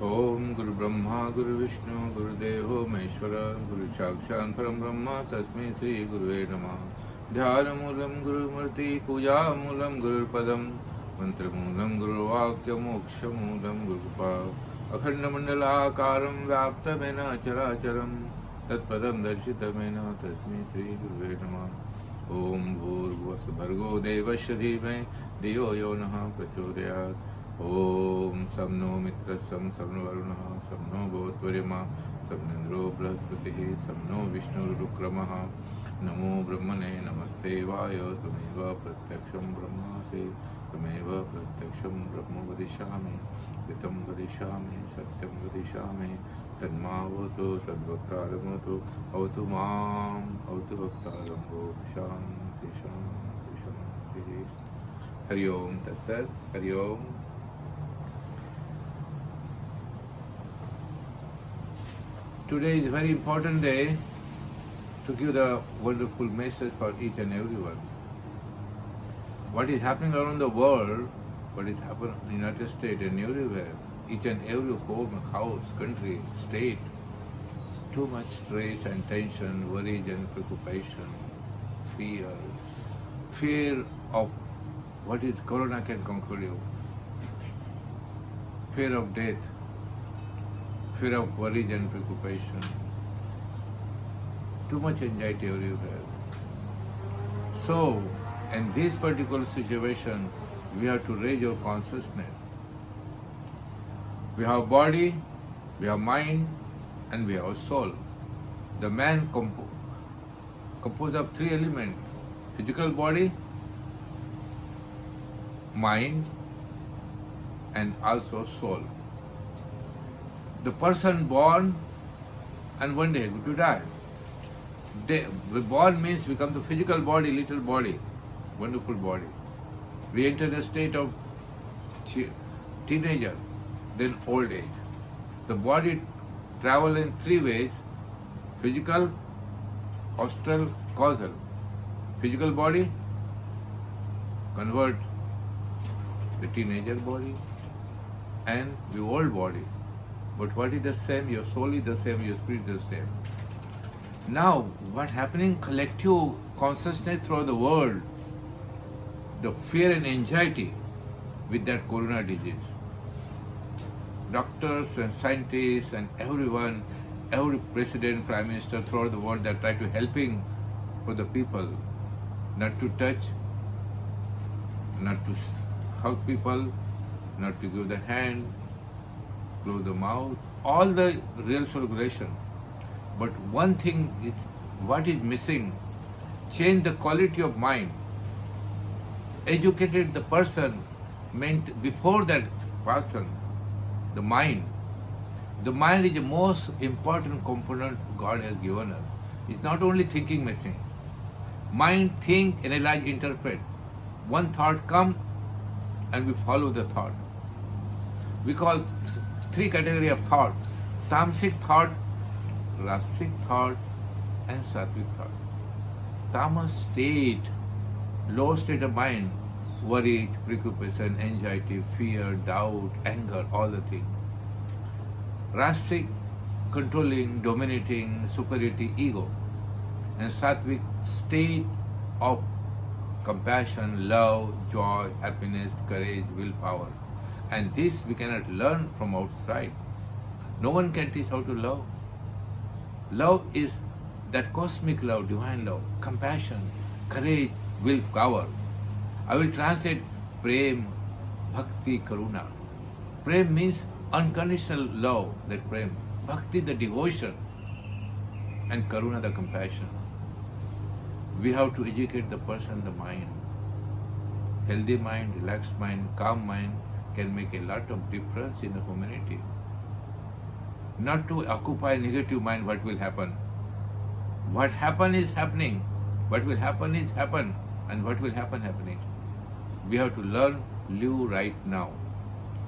ओम गुरु ब्रह्मा गुरु विष्णु गुरुदेवो महेश्वर गुरु साक्षात् परम ब्रह्म तस्मै श्री गुरुवे नमः। ध्यानमूलं गुरुमूर्ति पूजामूलं गुरुपदं मंत्रमूलं गुरुवाक्य मोक्षमूलं गुरुकृपा अखंडमंडलाकारं व्याप्तमेन चराचरं तत्पदं दर्शितमेन तस्मै श्री गुरुवे नमः। ओम भूर्भुवस्सुः भर्गो देवस्य धीमहि धियो यो नः प्रचोदयात्। ओम सं नो मित्रस्सं सं नो वरुणः सं नो भूत्वरिमा सं इन्द्रो बृहस्पतिः सं नो विष्णुरुक्रमः। नमो ब्रह्मणे नमस्ते वाय त्वमेव प्रत्यक्षं ब्रह्मासि त्वमेव प्रत्यक्षं ब्रह्म वदिष्यामि ऋतं वदिष्यामि सत्यं वदिष्यामि तन्मावतु तद्वक्तारमतु अवतु माम् अवतु वक्तारं शान्ति शान्ति शान्तिः। हरि ओम तत्सत्। हरि ओम। Today is a very important day to give the wonderful message for each and everyone. What is happening around the world, what is happening in the United States and everywhere, each and every home, house, country, state, too much stress and tension, worries and preoccupation, fear of what is corona can conquer you, fear of death, fear of worries and preoccupation, too much anxiety everywhere. So, in this particular situation, we have to raise your consciousness. We have body, we have mind, and we have soul. The man composed of three elements: physical body, mind, and also soul. The person born and one day going to die. Born means become the physical body, little body, wonderful body. We enter the state of teenager, then old age. The body travel in three ways: physical, astral, causal. Physical body convert the teenager body and the old body. But what is the same? Your soul is the same, your spirit is the same. Now, what happening collective consciousness throughout the world, the fear and anxiety with that corona disease. Doctors and scientists and everyone, every president, prime minister throughout the world, they try to helping for the people, not to touch, not to hug people, not to give the hand, close the mouth, all the real regulation. But one thing is what is missing: change the quality of mind. Educated the person meant before that person, the mind. The mind is the most important component God has given us. It's not only thinking machine. Mind, think, analyze, interpret. One thought come and we follow the thought. We call three categories of thought: tamasic thought, rasic thought, and sattvic thought. Tamas state, low state of mind, worry, preoccupation, anxiety, fear, doubt, anger, all the things. Rasic, controlling, dominating, superiority, ego. And sattvic, state of compassion, love, joy, happiness, courage, willpower. And this we cannot learn from outside. No one can teach how to love. Love is that cosmic love, divine love, compassion, courage, willpower. I will translate prem, bhakti, karuna. Prem means unconditional love, that prem. Bhakti, the devotion. And karuna, the compassion. We have to educate the person, the mind. Healthy mind, relaxed mind, calm mind can make a lot of difference in the humanity. Not to occupy negative mind, what will happen. What happen is happening. What will happen is happen. And what will happen happening. We have to learn, live right now.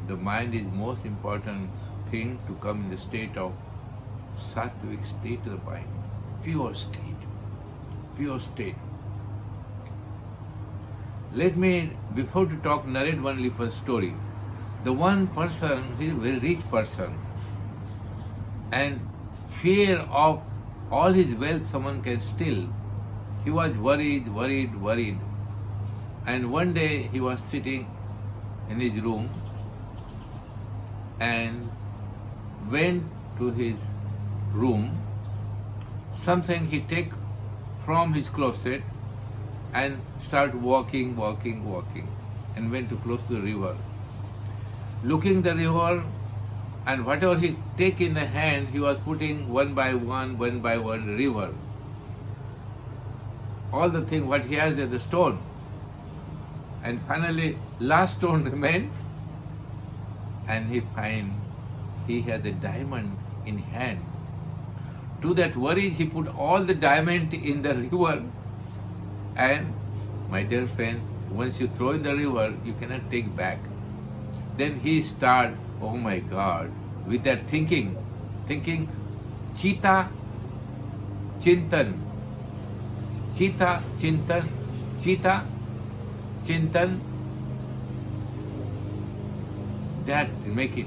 The mind is most important thing to come in the state of sattvic state of the mind. Pure state. Pure state. Let me, before to talk, narrate one little story. The one person, he is a very rich person, and fear of all his wealth someone can steal. He was worried. And one day he was sitting in his room and went to his room. Something he take from his closet and start walking, and went to close to the river. Looking the river, and whatever he take in the hand, he was putting one by one river. All the thing what he has is the stone. And finally, last stone remained, and he find he has a diamond in hand. To that worries, he put all the diamond in the river. And my dear friend, once you throw in the river, you cannot take back. Then he start, oh my God, with that thinking, Chita Chintan, that make it.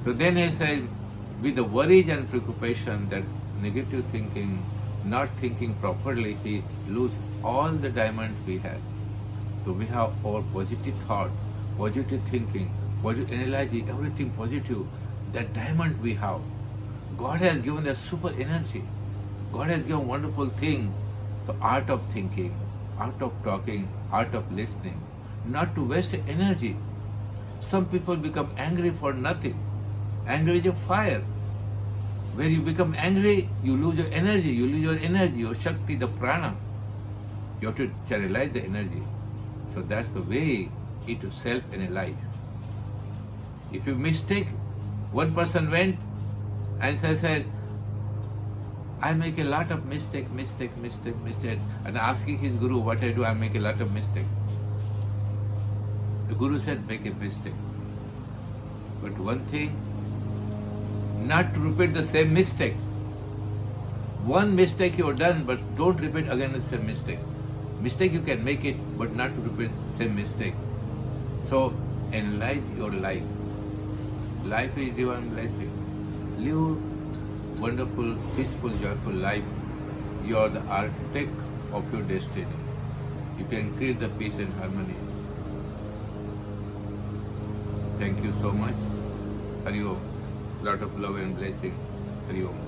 So then he said, with the worries and preoccupation, that negative thinking, not thinking properly, he lose all the diamonds we have. So we have our positive thought, positive thinking, positive analyzing, everything positive. That diamond we have. God has given us super energy. God has given wonderful thing. So art of thinking, art of talking, art of listening, not to waste energy. Some people become angry for nothing. Anger is a fire. When you become angry, you lose your energy, your Shakti, the prana. You have to channelize the energy. So that's the way to self-analyze. If you mistake, one person went and said, I make a lot of mistake, and asking his guru what I do, I make a lot of mistake. The guru said, make a mistake. But one thing, not to repeat the same mistake. One mistake you have done, but don't repeat again the same mistake. Mistake you can make it, but not to repeat the same mistake. So analyze your life. Life is divine blessing. Live wonderful, peaceful, joyful life. You are the architect of your destiny. You can create the peace and harmony. Thank you so much. Hari Om. Lot of love and blessing. Hari Om.